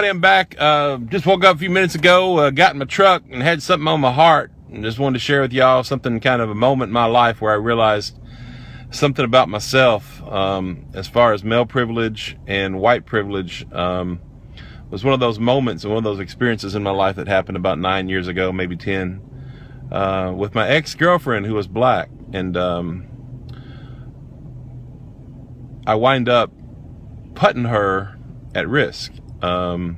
I'm back. Just woke up a few minutes ago, got in my truck and had something on my heart. And just wanted to share with y'all something, kind of a moment in my life where I realized something about myself, as far as male privilege and white privilege. Was one of those moments and one of those experiences in my life that happened about 9 years ago, maybe 10, with my ex-girlfriend who was black. And I wind up putting her at risk, not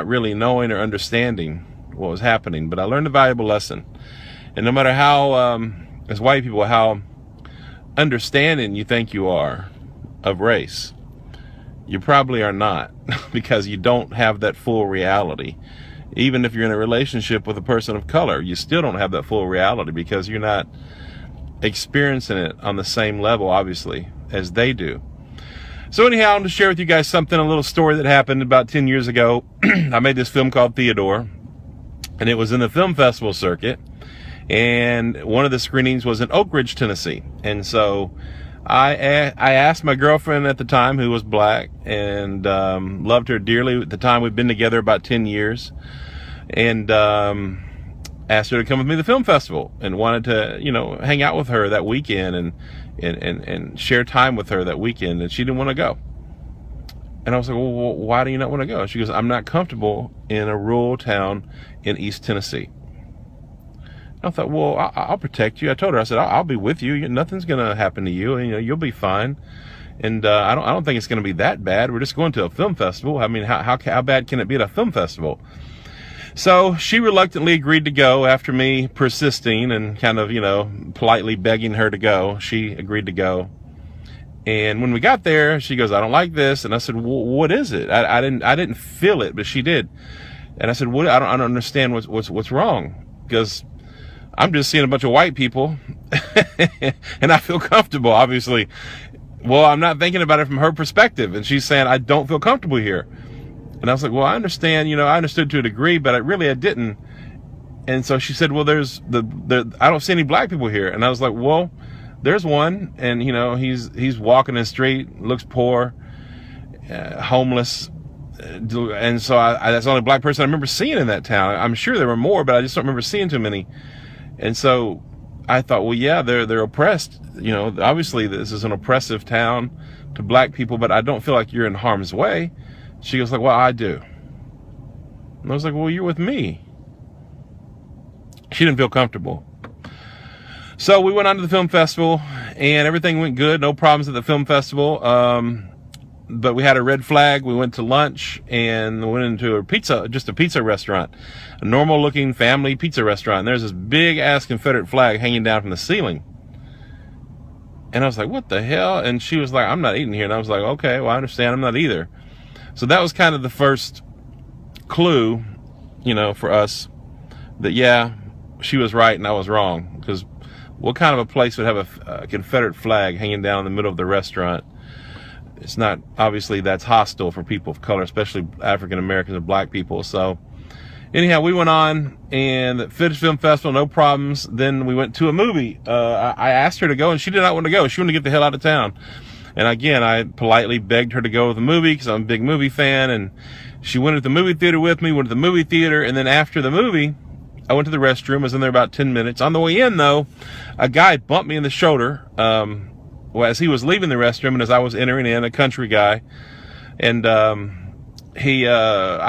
really knowing or understanding what was happening. But I learned a valuable lesson. And no matter how, as white people, how understanding you think you are of race, you probably are not, because you don't have that full reality. Even if you're in a relationship with a person of color, you still don't have that full reality because you're not experiencing it on the same level, obviously, as they do. So anyhow, I'm going to share with you guys something, a little story that happened about 10 years ago. I made this film called Theodore, and it was in the film festival circuit. And one of the screenings was in Oak Ridge, Tennessee. And so I asked my girlfriend at the time, who was black, and loved her dearly. At the time, we'd been together about 10 years. And asked her to come with me to the film festival, and wanted to, hang out with her that weekend and share time with her that weekend. And she didn't want to go. And I was like, well, why do you not want to go? She goes, I'm not comfortable in a rural town in East Tennessee. I thought, well, I'll protect you. I told her, I said, I'll be with you. Nothing's going to happen to you. You'll be fine. And I don't think it's going to be that bad. We're just going to a film festival. I mean, how bad can it be at a film festival? So she reluctantly agreed to go after me persisting and kind of, politely begging her to go. She agreed to go. And when we got there, she goes, I don't like this. And I said, well, what is it? I didn't feel it, but she did. And I said, what? I don't understand what's wrong, because I'm just seeing a bunch of white people and I feel comfortable, obviously. Well, I'm not thinking about it from her perspective. And she's saying, I don't feel comfortable here. And I was like, well, I understand, I understood to a degree, but I didn't. And so she said, well, I don't see any black people here. And I was like, well, there's one. And, he's walking in the street, looks poor, homeless. And so that's the only black person I remember seeing in that town. I'm sure there were more, but I just don't remember seeing too many. And so I thought, well, yeah, they're oppressed. Obviously this is an oppressive town to black people, but I don't feel like you're in harm's way. She goes like, well, I do. And I was like, well, you're with me. She didn't feel comfortable. So we went on to the film festival, and everything went good. No problems at the film festival. But we had a red flag. We went to lunch and went into a pizza restaurant, a normal looking family pizza restaurant. And there's this big ass Confederate flag hanging down from the ceiling. And I was like, what the hell? And she was like, I'm not eating here. And I was like, okay, well, I understand. I'm not either. So that was kind of the first clue, for us that, yeah, she was right and I was wrong. Because what kind of a place would have a Confederate flag hanging down in the middle of the restaurant? It's not, obviously that's hostile for people of color, especially African Americans and black people. So anyhow, we went on and finished film festival, no problems. Then we went to a movie. I asked her to go and she did not want to go. She wanted to get the hell out of town. And again, I politely begged her to go to the movie because I'm a big movie fan. And she went to the movie theater with me, went to the movie theater. And then after the movie, I went to the restroom. I was in there about 10 minutes. On the way in, though, a guy bumped me in the shoulder, as he was leaving the restroom and as I was entering in, a country guy. And I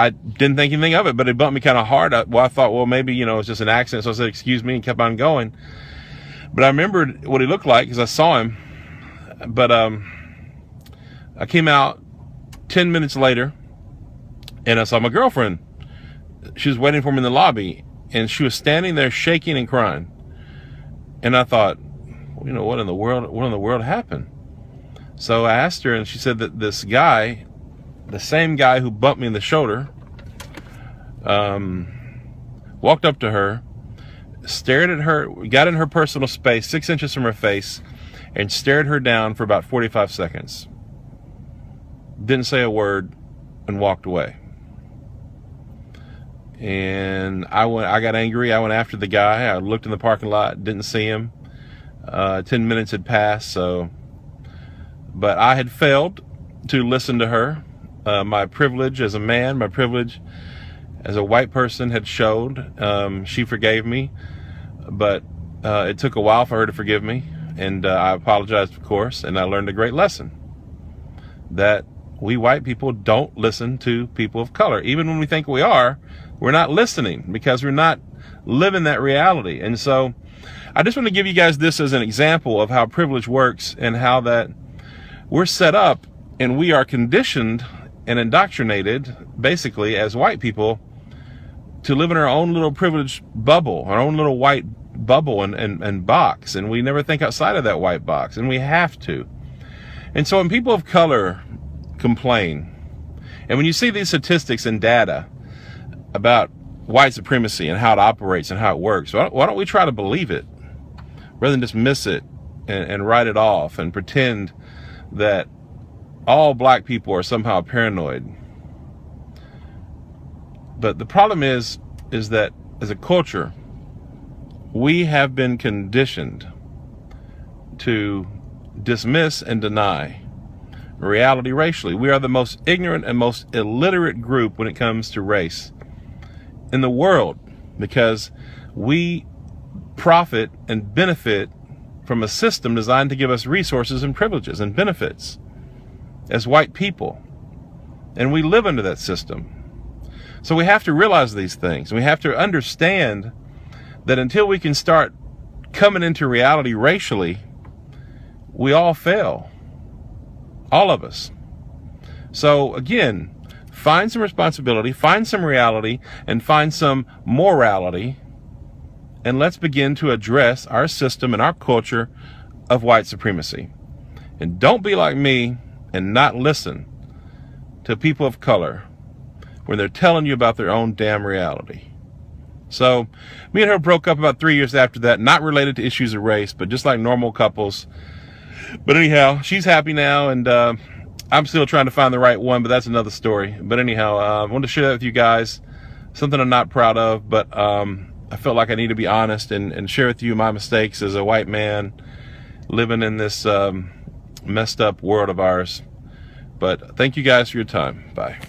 didn't think anything of it, but he bumped me kind of hard. I thought, well, maybe, it's just an accident. So I said, excuse me, and kept on going. But I remembered what he looked like because I saw him. But I came out 10 minutes later and I saw my girlfriend. She was waiting for me in the lobby, and she was standing there shaking and crying. And I thought, what in the world happened? So I asked her, and she said that this guy, the same guy who bumped me in the shoulder, walked up to her, stared at her, got in her personal space, 6 inches from her face, and stared her down for about 45 seconds. Didn't say a word and walked away. And I got angry. I went after the guy. I looked in the parking lot, didn't see him. 10 minutes had passed, but I had failed to listen to her. my privilege as a man, my privilege as a white person had showed. She forgave me, but it took a while for her to forgive me, and I apologized, of course, and I learned a great lesson, that we white people don't listen to people of color. Even when we think we are, we're not listening because we're not living that reality. And so I just want to give you guys this as an example of how privilege works and how that we're set up and we are conditioned and indoctrinated, basically, as white people, to live in our own little privileged bubble, our own little white bubble and box. And we never think outside of that white box, and we have to. And so when people of color complain, and when you see these statistics and data about white supremacy and how it operates and how it works, why don't we try to believe it rather than dismiss it and write it off and pretend that all black people are somehow paranoid. But the problem is that as a culture, we have been conditioned to dismiss and deny reality racially. We are the most ignorant and most illiterate group when it comes to race in the world, because we profit and benefit from a system designed to give us resources and privileges and benefits as white people. And we live under that system. So we have to realize these things. We have to understand that until we can start coming into reality racially, we all fail. All of us. So again, find some responsibility, find some reality, and find some morality, and let's begin to address our system and our culture of white supremacy. And don't be like me and not listen to people of color when they're telling you about their own damn reality. So me and her broke up about 3 years after that, not related to issues of race, but just like normal couples. But anyhow, she's happy now, and I'm still trying to find the right one, but that's another story. But anyhow, I wanted to share that with you guys, something I'm not proud of, but I felt like I need to be honest and share with you my mistakes as a white man living in this messed up world of ours. But thank you guys for your time. Bye.